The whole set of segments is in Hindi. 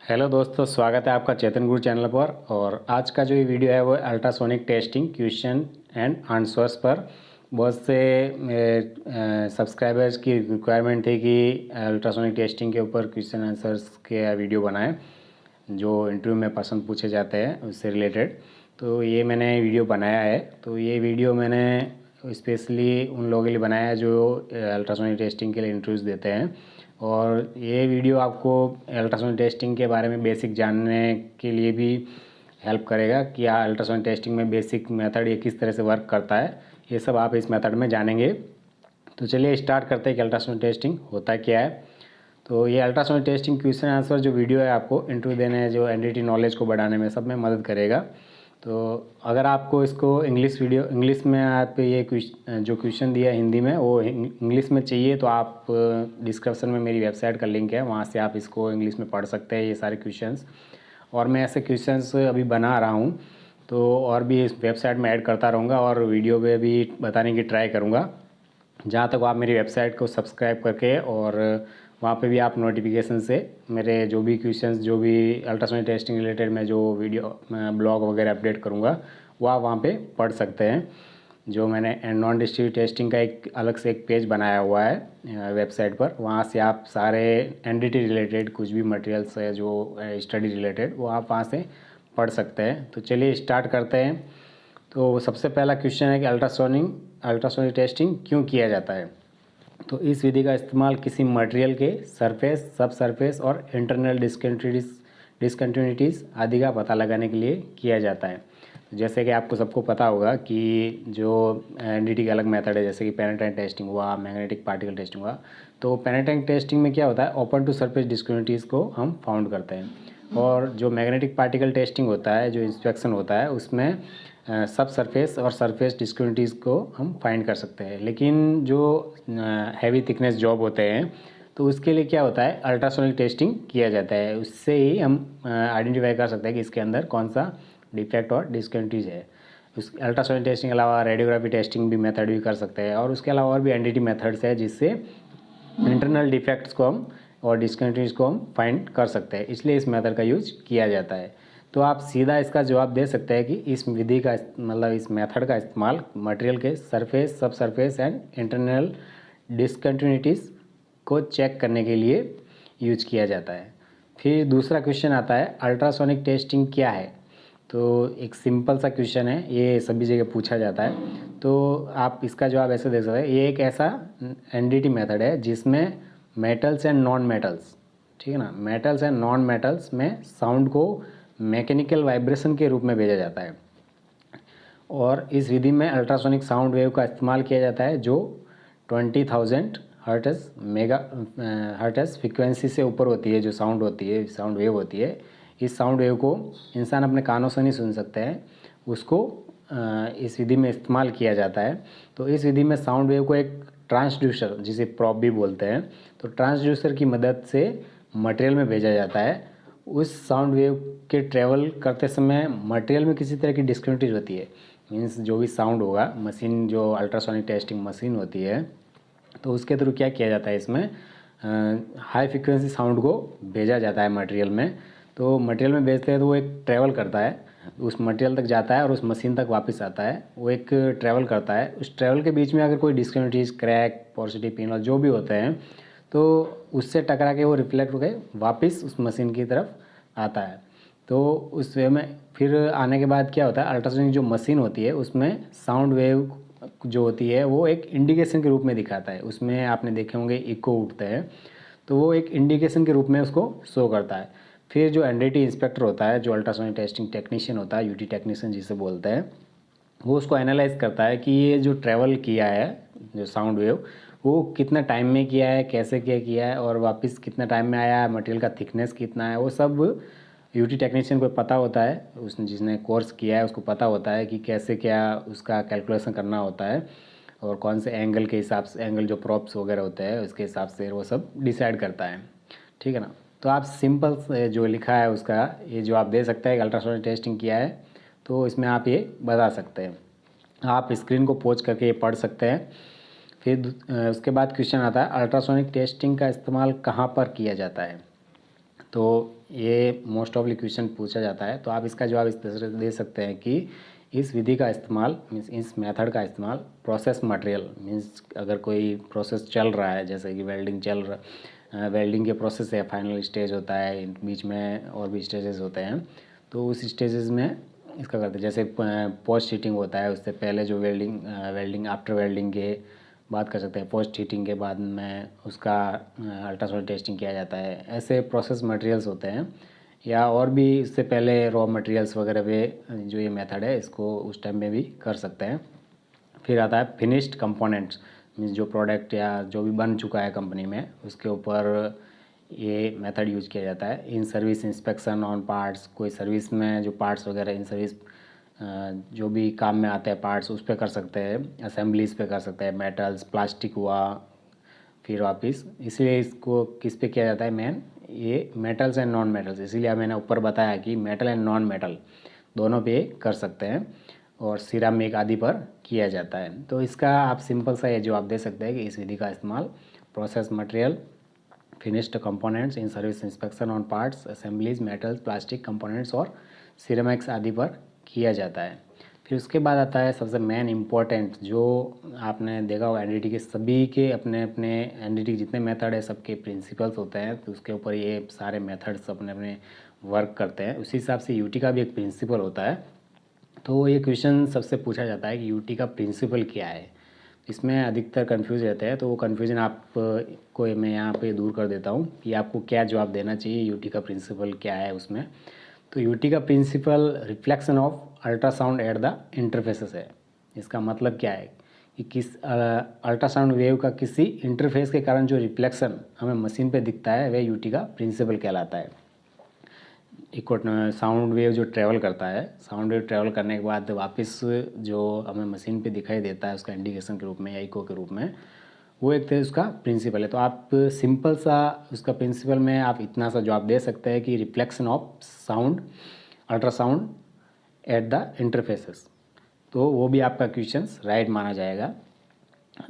हेलो दोस्तों, स्वागत है आपका चेतन गुरु चैनल पर। और आज का जो ये वीडियो है वो ultrasonic testing question and answers पर। बहुत से सब्सक्राइबर्स की रिक्वायरमेंट थी कि अल्ट्रासोनिक टेस्टिंग के ऊपर क्वेश्चन आंसर्स के वीडियो बनाएं जो इंटरव्यू में प्रश्न पूछे जाते हैं उससे रिलेटेड। तो ये मैंने वीडियो बनाया है। तो ये वीडियो मैंने स्पेशली उन लोगों के लिए बनाया है जो अल्ट्रासोनिक टेस्टिंग के लिए इंटरव्यूज़ देते हैं। और ये वीडियो आपको अल्ट्रासाउंड टेस्टिंग के बारे में बेसिक जानने के लिए भी हेल्प करेगा कि अल्ट्रासाउंड टेस्टिंग में बेसिक मेथड ये किस तरह से वर्क करता है, ये सब आप इस मेथड में जानेंगे। तो चलिए स्टार्ट करते हैं कि अल्ट्रासाउंड टेस्टिंग होता क्या है। तो ये अल्ट्रासाउंड टेस्टिंग क्वेश्चन आंसर जो वीडियो है आपको इंटरव्यू देने, जो एनडीटी नॉलेज को बढ़ाने में सब में मदद करेगा। तो अगर आपको इसको इंग्लिश में आप ये जो क्वेश्चन दिया है हिंदी में वो इंग्लिश में चाहिए तो आप डिस्क्रिप्शन में मेरी वेबसाइट का लिंक है, वहाँ से आप इसको इंग्लिश में पढ़ सकते हैं ये सारे क्वेश्चंस। और मैं ऐसे क्वेश्चंस अभी बना रहा हूँ तो और भी इस वेबसाइट में ऐड करता रहूँगा और वीडियो पे भी बताने की ट्राई करूँगा। जहाँ तक आप मेरी वेबसाइट को सब्सक्राइब करके और वहाँ पे भी आप नोटिफिकेशन से मेरे जो भी क्वेश्चंस, जो भी अल्ट्रासाउंड टेस्टिंग रिलेटेड मैं जो वीडियो ब्लॉग वगैरह अपडेट करूँगा वो आप वहाँ पे पढ़ सकते हैं। जो मैंने नॉन डिस्ट्रीब्यूट टेस्टिंग का एक अलग से एक पेज बनाया हुआ है वेबसाइट पर, वहाँ से आप सारे एनडीटी रिलेटेड कुछ भी मटेरियल्स है जो स्टडी रिलेटेड वो आप वहाँ से पढ़ सकते हैं। तो चलिए स्टार्ट करते हैं। तो सबसे पहला क्वेश्चन है कि अल्ट्रासोनिक टेस्टिंग क्यों किया जाता है। तो इस विधि का इस्तेमाल किसी मटेरियल के सरफेस, सब सरफेस और इंटरनल डिसकंटिन्यूटीज़ आदि का पता लगाने के लिए किया जाता है। जैसे कि आपको सबको पता होगा कि जो एनडीटी का अलग मेथड है, जैसे कि पेनिट्रेंट टेस्टिंग हुआ, मैग्नेटिक पार्टिकल टेस्टिंग हुआ। तो पेनिट्रेंट टेस्टिंग में क्या होता है, ओपन टू सरफेस डिसकंटिन्यूटीज़ को हम फाउंड करते हैं। और जो मैग्नेटिक पार्टिकल टेस्टिंग होता है, जो इंस्पेक्शन होता है, उसमें सब सरफेस और सरफेस डिस्क्रिमिनिटीज़ को हम फाइंड कर सकते हैं। लेकिन जो हैवी थिकनेस जॉब होते हैं तो उसके लिए क्या होता है, अल्ट्रासोनिक टेस्टिंग किया जाता है। उससे ही हम आइडेंटिफाई कर सकते हैं कि इसके अंदर कौन सा डिफेक्ट और डिस्क्रिमिनिटीज़ है। उस अल्ट्रासोनिक टेस्टिंग के अलावा रेडियोग्राफी टेस्टिंग भी मेथड भी कर सकते हैं। और उसके अलावा और भी एनडीटी मेथड्स है जिससे इंटरनल डिफेक्ट्स को हम और डिस्कंटिन्यूटीज़ को हम फाइंड कर सकते हैं, इसलिए इस मेथड का यूज किया जाता है। तो आप सीधा इसका जवाब दे सकते हैं कि इस विधि का मतलब इस मेथड का इस्तेमाल मटेरियल के सरफेस, सब सरफेस एंड इंटरनल डिसकंटिन्यूटीज़ को चेक करने के लिए यूज किया जाता है। फिर दूसरा क्वेश्चन आता है, अल्ट्रासोनिक टेस्टिंग क्या है। तो एक सिंपल सा क्वेश्चन है, ये सभी जगह पूछा जाता है। तो आप इसका जवाब ऐसे दे सकते हैं, ये एक ऐसा एनडीटी मेथड है जिसमें मेटल्स एंड नॉन मेटल्स, ठीक है ना, मेटल्स एंड नॉन मेटल्स में साउंड को मैकेनिकल वाइब्रेशन के रूप में भेजा जाता है। और इस विधि में अल्ट्रासोनिक साउंड वेव का इस्तेमाल किया जाता है जो 20,000 हर्ट्ज फ्रिक्वेंसी से ऊपर होती है। जो साउंड होती है, साउंड वेव होती है, इस साउंड वेव को इंसान अपने कानों से नहीं सुन सकते हैं, उसको इस विधि में इस्तेमाल किया जाता है। तो इस विधि में साउंड वेव को एक ट्रांसड्यूसर, जिसे प्रॉब भी बोलते हैं, तो ट्रांसड्यूसर की मदद से मटेरियल में भेजा जाता है। उस साउंड वेव के ट्रेवल करते समय मटेरियल में किसी तरह की डिस्क्रिमिनिटीज होती है, मीन्स जो भी साउंड होगा, मशीन जो अल्ट्रासोनिक टेस्टिंग मशीन होती है, तो उसके थ्रू क्या किया जाता है, इसमें हाई फ्रिक्वेंसी साउंड को भेजा जाता है मटेरियल में। तो मटेरियल में भेजते हैं तो वो एक ट्रैवल करता है, उस मटेरियल तक जाता है और उस मशीन तक वापस आता है। वो एक ट्रैवल करता है। उस ट्रैवल के बीच में अगर कोई डिस्क्रिमिनिटीज, क्रैक, पोरोसिटी, पिनहोल जो भी होते हैं तो उससे टकरा के वो रिफ्लेक्ट होकर वापस उस मशीन की तरफ आता है। तो उस वे में फिर आने के बाद क्या होता है, अल्ट्रासोनिक जो मशीन होती है उसमें साउंड वेव जो होती है वो एक इंडिकेशन के रूप में दिखाता है। उसमें आपने देखे होंगे इको उठते हैं, तो वो एक इंडिकेशन के रूप में उसको शो करता है। फिर जो एनडीटी इंस्पेक्टर होता है, जो अल्ट्रासोनिक टेस्टिंग टेक्नीशियन होता है, यूटी टेक्नीशियन जिसे बोलते हैं, वो उसको एनालाइज करता है कि ये जो ट्रैवल किया है जो साउंड वेव, वो कितना टाइम में किया है, कैसे क्या किया है और वापस कितना टाइम में आया है, मटेरियल का थिकनेस कितना है, वो सब यूटी टेक्नीशियन को पता होता है। उसने जिसने कोर्स किया है उसको पता होता है कि कैसे क्या उसका कैलकुलेशन करना होता है और कौन से एंगल के हिसाब से, एंगल जो प्रॉप्स वगैरह होते हैं उसके हिसाब से वो सब डिसाइड करता है, ठीक है ना। तो आप सिंपल जो लिखा है उसका ये जो आप दे सकते हैं कि अल्ट्रासोनिक टेस्टिंग किया है, तो इसमें आप ये बता सकते हैं। आप स्क्रीन को पॉज करके ये पढ़ सकते हैं। फिर उसके बाद क्वेश्चन आता है, अल्ट्रासोनिक टेस्टिंग का इस्तेमाल कहाँ पर किया जाता है। तो ये मोस्ट ऑफली क्वेश्चन पूछा जाता है। तो आप इसका जवाब इस तरह से दे सकते हैं कि इस विधि का इस्तेमाल मीन्स इस मेथड का इस्तेमाल प्रोसेस मटेरियल मीन्स अगर कोई प्रोसेस चल रहा है, जैसे कि वेल्डिंग के प्रोसेस है, फाइनल स्टेज होता है, बीच में और भी स्टेजेस होते हैं, तो उस स्टेजेस में इसका करते हैं। जैसे पोस्ट हीटिंग होता है, उससे पहले जो वेल्डिंग आफ्टर वेल्डिंग के बात कर सकते हैं, पोस्ट हीटिंग के बाद में उसका अल्ट्रासोनिक टेस्टिंग किया जाता है। ऐसे प्रोसेस मटेरियल्स होते हैं, या और भी इससे पहले रॉ मटेरियल्स वगैरह पे जो ये मेथड है इसको उस टाइम में भी कर सकते हैं। फिर आता है फिनिश्ड कंपोनेंट्स, मीन्स जो प्रोडक्ट या जो भी बन चुका है कंपनी में उसके ऊपर ये मेथड यूज किया जाता है। In service inspection on parts, कोई सर्विस में जो पार्ट्स वगैरह इन सर्विस जो भी काम में आते हैं पार्ट्स उस पर कर सकते हैं, असेंबलीज पे कर सकते हैं, मेटल्स प्लास्टिक हुआ, फिर वापस इसलिए इसको किस पे किया जाता है मेन, ये मेटल्स एंड नॉन मेटल्स, इसीलिए मैंने ऊपर बताया कि मेटल एंड नॉन मेटल दोनों पे कर सकते हैं और सिरामिक आदि पर किया जाता है। तो इसका आप सिंपल सा ये जवाब दे सकते हैं कि इस विधि का इस्तेमाल process material, finished components in service inspection on parts, assemblies, metals, plastic components और सिरेमिक्स आदि पर किया जाता है। फिर उसके बाद आता है सबसे मेन इम्पोर्टेंट, जो आपने देखा होगा एनडीटी के सभी के अपने अपने एनडीटी के जितने मेथड है सबके प्रिंसिपल्स होते हैं, तो उसके ऊपर ये सारे मेथड्स अपने अपने वर्क करते हैं। उसी हिसाब से यूटी का भी एक प्रिंसिपल होता है। तो ये क्वेश्चन सबसे पूछा जाता है कि यूटी का प्रिंसिपल क्या है। इसमें अधिकतर कन्फ्यूज रहते हैं, तो वो कन्फ्यूजन आप को मैं यहाँ पे दूर कर देता हूँ कि आपको क्या जवाब देना चाहिए, यूटी का प्रिंसिपल क्या है उसमें। तो यूटी का principal reflection of ultrasound at the interfaces है। इसका मतलब क्या है कि किस अल्ट्रासाउंड वेव का किसी इंटरफेस के कारण जो रिफ्लेक्शन हमें मशीन पे दिखता है वह यूटी का प्रिंसिपल कहलाता है। इको साउंड वेव जो ट्रैवल करता है, साउंड वेव ट्रैवल करने के बाद वापस जो हमें मशीन पे दिखाई देता है उसका इंडिकेशन के रूप में या इको के रूप में, वो एक तरह उसका प्रिंसिपल है। तो आप सिंपल सा उसका प्रिंसिपल में आप इतना सा जवाब दे सकते हैं कि reflection of sound ultrasound at the interfaces, तो वो भी आपका क्वेश्चन राइट माना जाएगा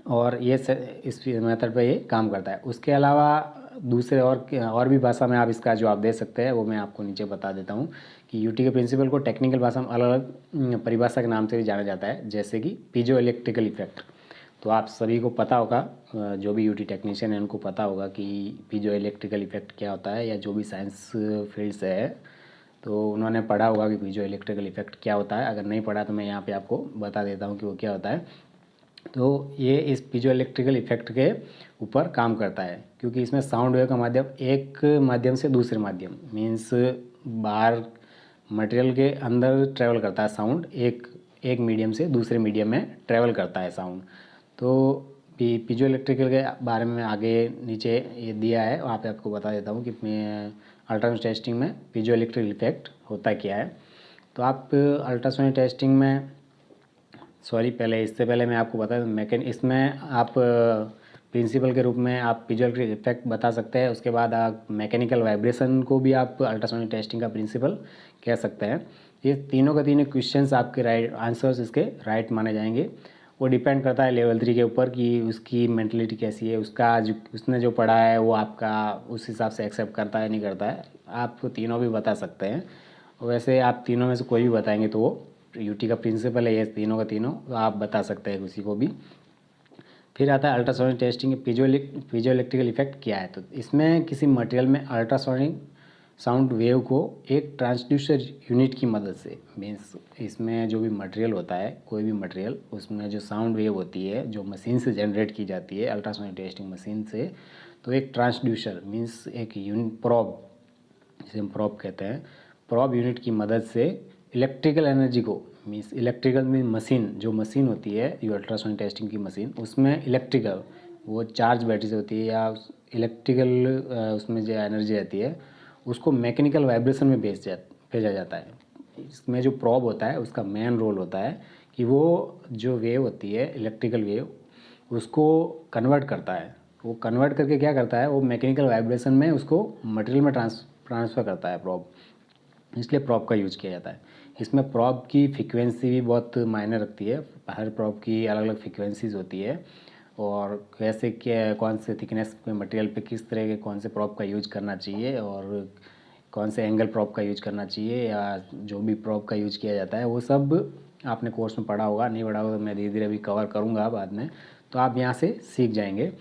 और ये इस मेथड पे ये काम करता है। उसके अलावा दूसरे और भी भाषा में आप इसका जवाब दे सकते हैं, वो मैं आपको नीचे बता देता हूँ कि यूटी के प्रिंसिपल को टेक्निकल भाषा में अलग अलग परिभाषा के नाम से भी जाना जाता है, जैसे कि पीजो इलेक्ट्रिकल इफेक्ट। तो आप सभी को पता होगा, जो भी यूटी टेक्नीशियन है उनको पता होगा कि पीजो इलेक्ट्रिकल इफेक्ट क्या होता है, या जो भी साइंस फील्ड से है तो उन्होंने पढ़ा होगा कि पीजो इलेक्ट्रिकल इफेक्ट क्या होता है। अगर नहीं पढ़ा तो मैं यहाँ पे आपको बता देता हूँ कि वो क्या होता है। तो ये इस पीजो इलेक्ट्रिकल इफेक्ट के ऊपर काम करता है, क्योंकि इसमें साउंड वेव का माध्यम एक माध्यम से दूसरे माध्यम मीन्स बाहर मटेरियल के अंदर ट्रैवल करता है साउंड, एक मीडियम से दूसरे मीडियम में ट्रैवल करता है साउंड। तो पीजो इलेक्ट्रिकल के बारे में आगे नीचे ये दिया है, वहाँ पे आपको बता देता हूँ कि अल्ट्रासाउंड टेस्टिंग में पीजो इलेक्ट्रिकल इफेक्ट होता क्या है। तो आप अल्ट्रासाउंड टेस्टिंग में पहले इससे पहले मैं आपको बता दूँ इसमें आप प्रिंसिपल के रूप में आप पीजो इफेक्ट बता सकते हैं। उसके बाद आप मैकेनिकल वाइब्रेशन को भी आप अल्ट्रासाउंड टेस्टिंग का प्रिंसिपल कह सकते हैं। ये तीनों का तीनों क्वेश्चंस आपके राइट आंसर्स इसके राइट माने जाएंगे। वो डिपेंड करता है लेवल 3 के ऊपर कि उसकी मेंटलिटी कैसी है, उसका जो उसने जो पढ़ा है वो आपका उस हिसाब से एक्सेप्ट करता है नहीं करता है। आप तीनों भी बता सकते हैं, वैसे आप तीनों में से कोई भी बताएंगे तो वो यूटी का प्रिंसिपल है ये तीनों का तीनों, तो आप बता सकते हैं किसी को भी। फिर आता है ultrasonic testing. Piezo electrical effect क्या है, तो इसमें किसी मटेरियल में अल्ट्रासोनिक साउंड वेव को एक ट्रांसड्यूसर यूनिट की मदद से, मीन्स इसमें जो भी मटेरियल होता है कोई भी मटेरियल, उसमें जो साउंड वेव होती है जो मशीन से जनरेट की जाती है अल्ट्रासोनिक टेस्टिंग मशीन से, तो एक ट्रांसड्यूसर मीन्स एक यूनिट प्रॉब, जिसे हम प्रॉब कहते हैं, प्रॉब यूनिट की मदद से इलेक्ट्रिकल एनर्जी को, मीन्स इलेक्ट्रिकल मीन मशीन, जो मशीन होती है जो अल्ट्रासाउंड टेस्टिंग की मशीन, उसमें इलेक्ट्रिकल वो चार्ज बैटरी से होती है या इलेक्ट्रिकल उसमें जो एनर्जी रहती है उसको मैकेनिकल वाइब्रेशन में भेजा जाता है। इसमें जो प्रॉब होता है उसका मेन रोल होता है कि वो जो वेव होती है इलेक्ट्रिकल वेव उसको कन्वर्ट करता है। वो कन्वर्ट करके क्या करता है, वो मैकेनिकल वाइब्रेशन में उसको मटेरियल में ट्रांसफ़र करता है प्रॉब, इसलिए प्रॉब का यूज किया जाता है। इसमें प्रॉब की फ्रीक्वेंसी भी बहुत मायने रखती है, हर प्रॉब की अलग अलग फ्रीक्वेंसीज होती है और कैसे क्या कौन से थिकनेस के मटेरियल पे किस तरह के कौन से प्रॉप का यूज करना चाहिए और कौन से एंगल प्रॉप का यूज करना चाहिए या जो भी प्रॉप का यूज किया जाता है वो सब आपने कोर्स में पढ़ा होगा, नहीं पढ़ा होगा तो मैं धीरे धीरे अभी कवर करूँगा बाद में, तो आप यहाँ से सीख जाएंगे।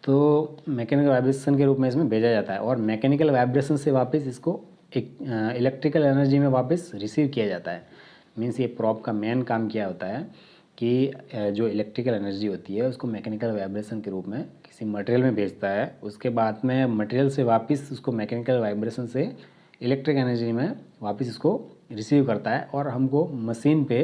तो मैकेनिकल वाइब्रेशन के रूप में इसमें भेजा जाता है और मैकेनिकल वाइब्रेशन से वापस इसको एक इलेक्ट्रिकल एनर्जी में वापस रिसीव किया जाता है। मीन्स ये प्रॉप का मेन काम क्या होता है कि जो इलेक्ट्रिकल एनर्जी होती है उसको मैकेनिकल वाइब्रेशन के रूप में किसी मटेरियल में भेजता है, उसके बाद में मटेरियल से वापस उसको मैकेनिकल वाइब्रेशन से इलेक्ट्रिक एनर्जी में वापस इसको रिसीव करता है और हमको मशीन पे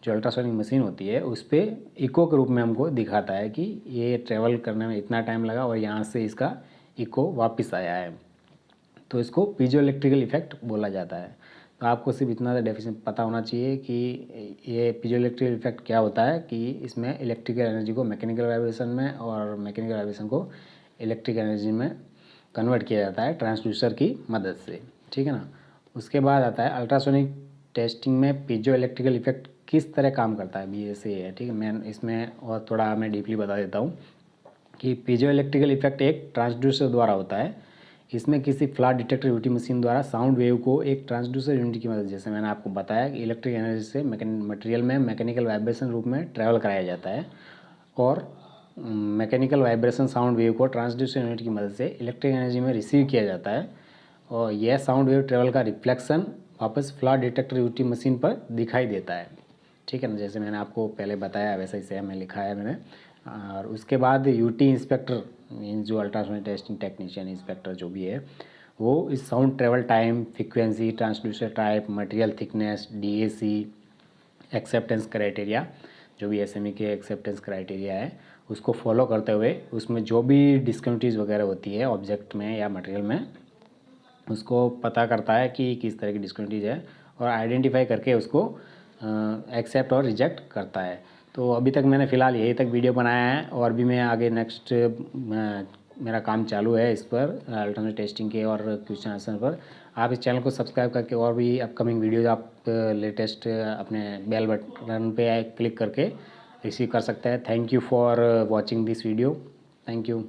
जो अल्ट्रासोनिक मशीन होती है उस पर इको के रूप में हमको दिखाता है कि ये ट्रेवल करने में इतना टाइम लगा और यहाँ से इसका इको वापस आया है। तो इसको पीजो इलेक्ट्रिकल इफेक्ट बोला जाता है। तो आपको सिर्फ इतना डेफिनेशन पता होना चाहिए कि ये पीजो इलेक्ट्रिकल इफेक्ट क्या होता है कि इसमें इलेक्ट्रिकल एनर्जी को मैकेनिकल वाइब्रेशन में और मैकेनिकल वाइब्रेशन को इलेक्ट्रिक एनर्जी में कन्वर्ट किया जाता है ट्रांसड्यूसर की मदद से, ठीक है ना। उसके बाद आता है अल्ट्रासोनिक टेस्टिंग में पीजो इलेक्ट्रिकल इफेक्ट किस तरह काम करता है, भी ऐसे है, ठीक है। मैं इसमें और थोड़ा मैं डीपली बता देता हूँ कि पीजो इलेक्ट्रिकल इफेक्ट एक ट्रांसड्यूसर द्वारा होता है। इसमें किसी फ्लैट डिटेक्टर यूटी मशीन द्वारा साउंड वेव को एक ट्रांसड्यूसर यूनिट की मदद, जैसे मैंने आपको बताया कि इलेक्ट्रिक एनर्जी से मटेरियल में मैकेनिकल वाइब्रेशन रूप में ट्रैवल कराया जाता है और मैकेनिकल वाइब्रेशन साउंड वेव को ट्रांसड्यूसर यूनिट की मदद से इलेक्ट्रिक एनर्जी में रिसीव किया जाता है और यह साउंड वेव ट्रैवल का रिफ्लेक्शन वापस फ्लैट डिटेक्टर यूटी मशीन पर दिखाई देता है, ठीक है ना। जैसे मैंने आपको पहले बताया वैसा ही सेम में लिखा है मैंने। और उसके बाद यूटी इंस्पेक्टर मीन्स जो अल्ट्रासोनिक टेस्टिंग टेक्नीशियन इंस्पेक्टर जो भी है वो इस sound travel time, frequency, transducer type, material thickness, DAC, acceptance criteria, जो भी एसएमई के एक्सेप्टेंस क्राइटेरिया है उसको फॉलो करते हुए उसमें जो भी डिस्कन्टिन्यूटीज वगैरह होती है ऑब्जेक्ट में या मटेरियल में उसको पता करता है कि किस तरह की डिस्कन्टिन्यूटीज है और आइडेंटिफाई करके उसको एक्सेप्ट और रिजेक्ट करता है। तो अभी तक मैंने फ़िलहाल यही तक वीडियो बनाया है और भी मैं आगे नेक्स्ट मेरा काम चालू है इस पर अल्टरनेट टेस्टिंग के और क्वेश्चन आंसर पर। आप इस चैनल को सब्सक्राइब करके और भी अपकमिंग वीडियोज़ आप लेटेस्ट अपने बेल बटन पे क्लिक करके रिसीव कर सकते हैं। Thank you for watching this video. Thank you.